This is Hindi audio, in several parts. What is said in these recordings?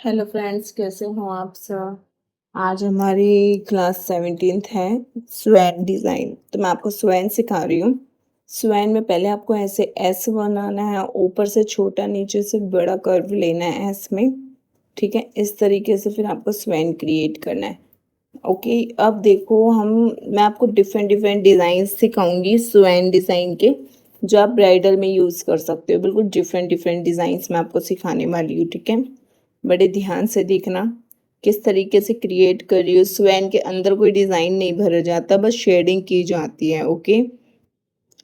हेलो फ्रेंड्स, कैसे हो आप सब। आज हमारी क्लास 17th है, स्वैन डिज़ाइन। तो मैं आपको स्वैन सिखा रही हूँ। स्वैन में पहले आपको ऐसे एस बनाना है, ऊपर से छोटा नीचे से बड़ा कर्व लेना है एस में। ठीक है, इस तरीके से फिर आपको स्वैन क्रिएट करना है। ओके, अब देखो मैं आपको डिफरेंट डिफरेंट डिज़ाइन सिखाऊंगी स्वैन डिज़ाइन के, जो आप ब्राइडल में यूज़ कर सकते हो। बिल्कुल डिफरेंट डिफरेंट डिज़ाइंस मैं आपको सिखाने वाली हूँ। ठीक है, बड़े ध्यान से देखना किस तरीके से क्रिएट कर रही हूँ। स्वैन के अंदर कोई डिज़ाइन नहीं भरा जाता, बस शेडिंग की जाती है। ओके,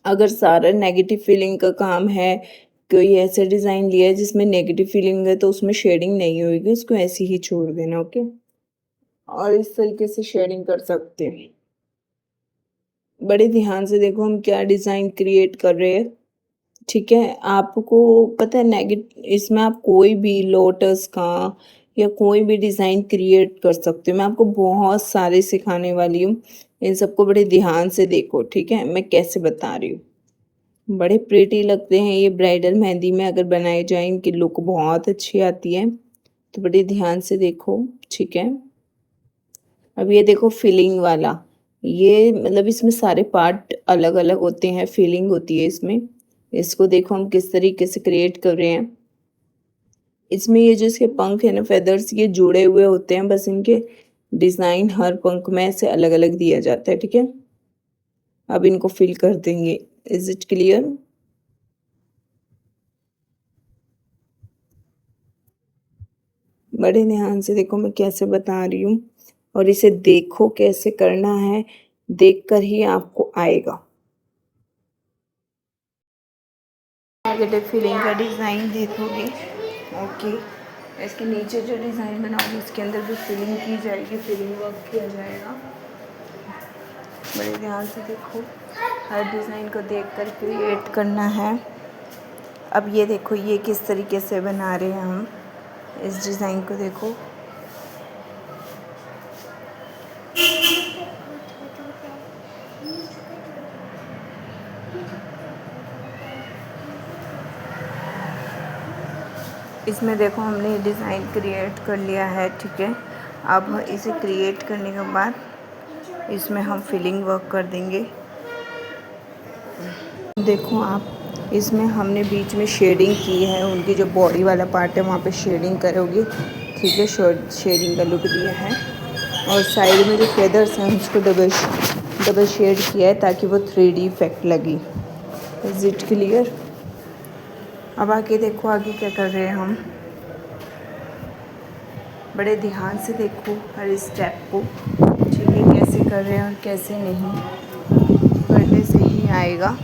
अगर सारा नेगेटिव फीलिंग का काम है, कोई ऐसा डिज़ाइन लिया है जिसमें नेगेटिव फीलिंग है, तो उसमें शेडिंग नहीं होगी, उसको ऐसे ही छोड़ देना। ओके, और इस तरीके से शेडिंग कर सकते हैं। बड़े ध्यान से देखो हम क्या डिज़ाइन क्रिएट कर रहे हैं। ठीक है, आपको पता है इसमें आप कोई भी लोटस का या कोई भी डिज़ाइन क्रिएट कर सकते हो। मैं आपको बहुत सारे सिखाने वाली हूँ, इन सबको बड़े ध्यान से देखो। ठीक है, मैं कैसे बता रही हूँ। बड़े प्रिटी लगते हैं ये ब्राइडल मेहंदी में, अगर बनाए जाए इनकी लुक बहुत अच्छी आती है। तो बड़े ध्यान से देखो। ठीक है, अब ये देखो फिलिंग वाला, ये मतलब इसमें सारे पार्ट अलग अलग होते हैं, फीलिंग होती है इसमें। इसको देखो हम किस तरीके से क्रिएट कर रहे हैं। इसमें ये जो इसके पंख है ना, फेदर्स, ये जुड़े हुए होते हैं, बस इनके डिज़ाइन हर पंख में से अलग अलग दिया जाता है। ठीक है, अब इनको फिल कर देंगे। Is it clear. बड़े ध्यान से देखो मैं कैसे बता रही हूँ, और इसे देखो कैसे करना है, देखकर ही आपको आएगा। नेगेटिव फीलिंग का डिज़ाइन देखोगे। ओके, इसके नीचे जो डिज़ाइन बनाओगे उसके अंदर भी फिलिंग की जाएगी, फिलिंग वर्क किया जाएगा। बड़े ध्यान से देखो, हर डिज़ाइन को देखकर क्रिएट करना है। अब ये देखो ये किस तरीके से बना रहे हैं हम, इस डिज़ाइन को देखो। इसमें देखो हमने डिज़ाइन क्रिएट कर लिया है। ठीक है, अब इसे क्रिएट करने के बाद इसमें हम फिलिंग वर्क कर देंगे। देखो आप, इसमें हमने बीच में शेडिंग की है, उनकी जो बॉडी वाला पार्ट है वहाँ पे शेडिंग करोगे। ठीक है, शेडिंग का लुक दिया है, और साइड में जो फेदर्स हैं उसको डबल शेड किया है ताकि वो 3D इफेक्ट लगे। Is it clear. अब आगे देखो आगे क्या कर रहे हैं हम। बड़े ध्यान से देखो हर स्टेप को। ठीक है, कैसे कर रहे हैं और कैसे नहीं, करने से ही आएगा।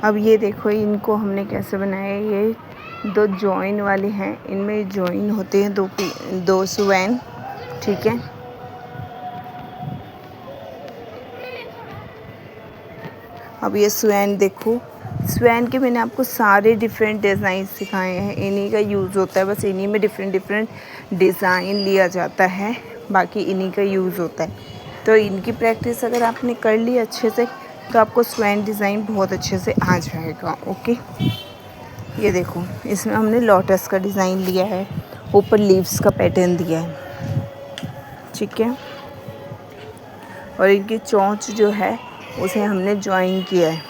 अब ये देखो इनको हमने कैसे बनाया। ये दो जॉइन वाले हैं, इनमें जॉइन होते हैं दो स्वैन। ठीक है, अब ये स्वैन देखो। स्वैन के मैंने आपको सारे डिफरेंट डिज़ाइन सिखाए हैं, इन्हीं का यूज़ होता है, बस इन्हीं में डिफरेंट डिफरेंट डिज़ाइन लिया जाता है, बाकी इन्हीं का यूज़ होता है। तो इनकी प्रैक्टिस अगर आपने कर ली अच्छे से तो आपको स्वैन डिज़ाइन बहुत अच्छे से आ जाएगा। ओके, ये देखो इसमें हमने लोटस का डिज़ाइन लिया है, ऊपर लीव्स का पैटर्न दिया है। ठीक है, और इनकी चोंच जो है उसे हमने ज्वाइन किया है।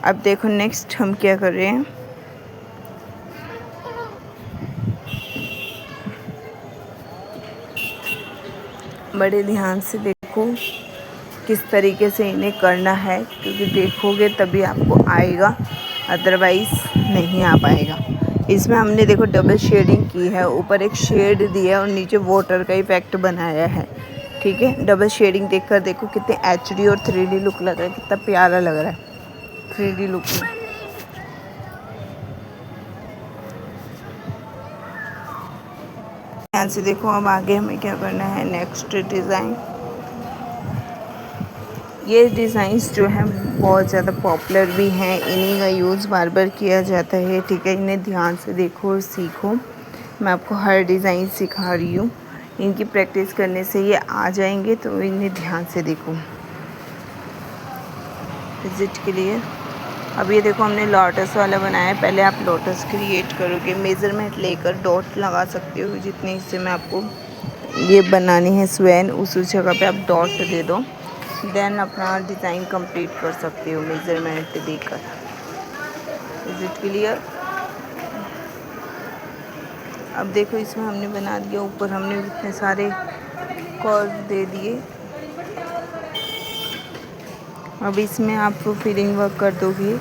अब देखो नेक्स्ट हम क्या कर रहे हैं। बड़े ध्यान से देखो किस तरीके से इन्हें करना है, क्योंकि देखोगे तभी आपको आएगा, अदरवाइज़ नहीं आ पाएगा। इसमें हमने देखो डबल शेडिंग की है, ऊपर एक शेड दिया है और नीचे वाटर का इफेक्ट बनाया है। ठीक है, डबल शेडिंग देखकर देखो कितने HD और 3D लुक लग रहा है, कितना प्यारा लग रहा है 3D लुक में। ध्यान से देखो, अब आगे हमें क्या करना है। नेक्स्ट डिज़ाइन, ये डिज़ाइंस जो हैं बहुत ज़्यादा पॉपुलर भी हैं, इन्हीं का यूज़ बार बार किया जाता है। ठीक है, इन्हें ध्यान से देखो और सीखो। मैं आपको हर डिज़ाइन सिखा रही हूँ, इनकी प्रैक्टिस करने से ये आ जाएंगे, तो इन्हें ध्यान से देखो। Is it clear. अब ये देखो हमने लोटस वाला बनाया है। पहले आप लोटस क्रिएट करोगे, मेज़रमेंट लेकर डॉट लगा सकते हो। जितने हिस्से में आपको ये बनानी है स्वैन, उस जगह पे आप डॉट दे दो, देन अपना डिज़ाइन कंप्लीट कर सकते हो मेज़रमेंट देकर। Is it clear. अब देखो इसमें हमने बना दिया, ऊपर हमने इतने सारे कर्व दे दिए। अब इसमें आप फिलिंग वर्क कर दोगे,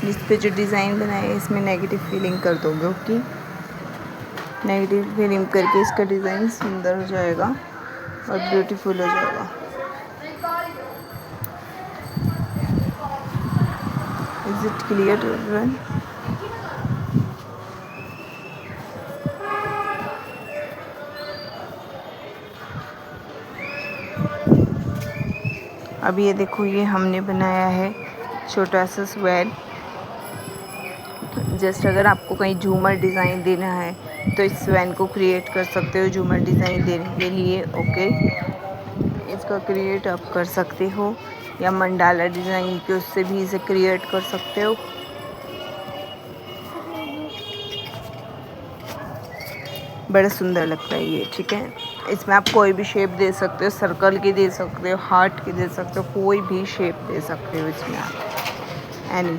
जिस पे जो डिज़ाइन बनाया है इसमें नेगेटिव फिलिंग कर दोगे। ओके, नेगेटिव फिलिंग करके इसका डिज़ाइन सुंदर हो जाएगा और ब्यूटीफुल हो जाएगा। Is it clear everyone. अब ये देखो ये हमने बनाया है छोटा सा स्वेल। जस्ट अगर आपको कहीं झूमर डिज़ाइन देना है तो इस स्वैन को क्रिएट कर सकते हो झूमर डिज़ाइन देने के लिए। ओके, इसका क्रिएट आप कर सकते हो, या मंडाला डिज़ाइन के उससे भी इसे क्रिएट कर सकते हो। बड़ा सुंदर लगता है ये। ठीक है, इसमें आप कोई भी शेप दे सकते हो, सर्कल की दे सकते हो, हार्ट की दे सकते हो, कोई भी शेप दे सकते हो इसमें आप, एनी।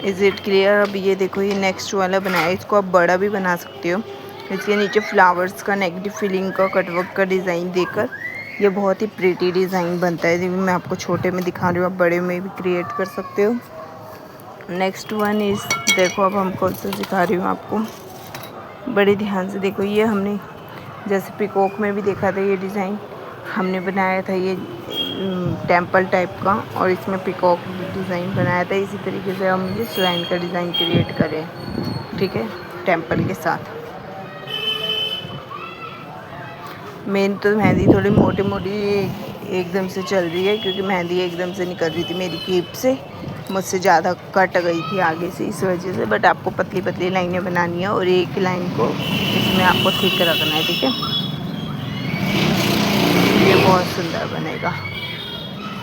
Is it clear. अब ये देखो ये नेक्स्ट वाला बनाया, इसको आप बड़ा भी बना सकते हो। इसके नीचे फ्लावर्स का नेगेटिव फिलिंग का कटवर्क का डिज़ाइन देकर ये बहुत ही प्रीटी डिज़ाइन बनता है। मैं आपको छोटे में दिखा रही हूँ, आप बड़े में भी क्रिएट कर सकते हो। नेक्स्ट वन इज़, देखो अब हम कौन सा दिखा रही हूँ आपको, बड़े ध्यान से देखो। ये हमने जैसे पिकॉक में भी देखा था, ये डिज़ाइन हमने बनाया था, ये टेम्पल टाइप का, और इसमें पिकॉक डिज़ाइन बनाया था। इसी तरीके से हम ये स्वैन का डिज़ाइन क्रिएट करें, ठीक है, टेम्पल के साथ। मेन तो मेहंदी थोड़ी मोटी मोटी एकदम से चल रही है, क्योंकि मेहंदी एकदम से निकल रही थी मेरी क्लिप से, मुझसे ज़्यादा कट गई थी आगे से, इस वजह से। बट आपको पतली पतली लाइनें बनानी है और एक लाइन को इसमें आपको ठीक रखना है, ठीक है। ये बहुत सुंदर बनेगा।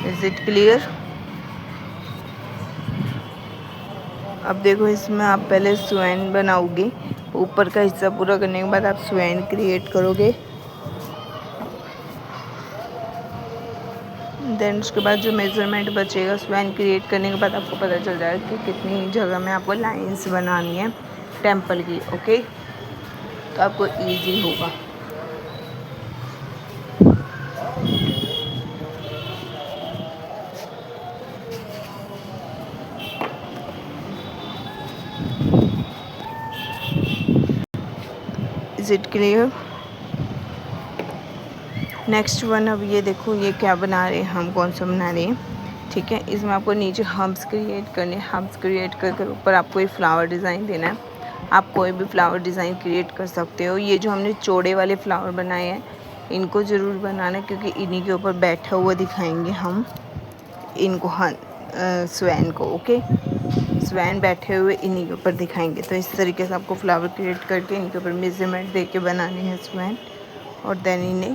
Is it clear. अब देखो इसमें आप पहले स्वैन बनाओगे, ऊपर का हिस्सा पूरा करने के बाद आप स्वैन क्रिएट करोगे। देन उसके बाद जो मेज़रमेंट बचेगा स्वैन क्रिएट करने के बाद आपको पता चल जाएगा कि कितनी जगह में आपको लाइंस बनानी है टेम्पल की। ओके, तो आपको ईजी होगा। Is it clear. Next one, अब ये देखो ये क्या बना रहे हैं हम, कौन सा बना रहे हैं, ठीक है। इसमें आपको नीचे हम्प्स क्रिएट करने, हम्प्स क्रिएट कर ऊपर आपको एक फ्लावर डिज़ाइन देना है। आप कोई भी फ्लावर डिज़ाइन क्रिएट कर सकते हो। ये जो हमने चौड़े वाले फ्लावर बनाए हैं इनको ज़रूर बनाना, क्योंकि इन्हीं के ऊपर बैठा हुआ दिखाएंगे हम इनको, हाँ, स्वैन को। ओके, स्वैन बैठे हुए इन्हीं के ऊपर दिखाएंगे। तो इस तरीके से आपको फ्लावर क्रिएट करके इनके ऊपर मेज़रमेंट दे के बनाने हैं स्वैन, और देन इन्हें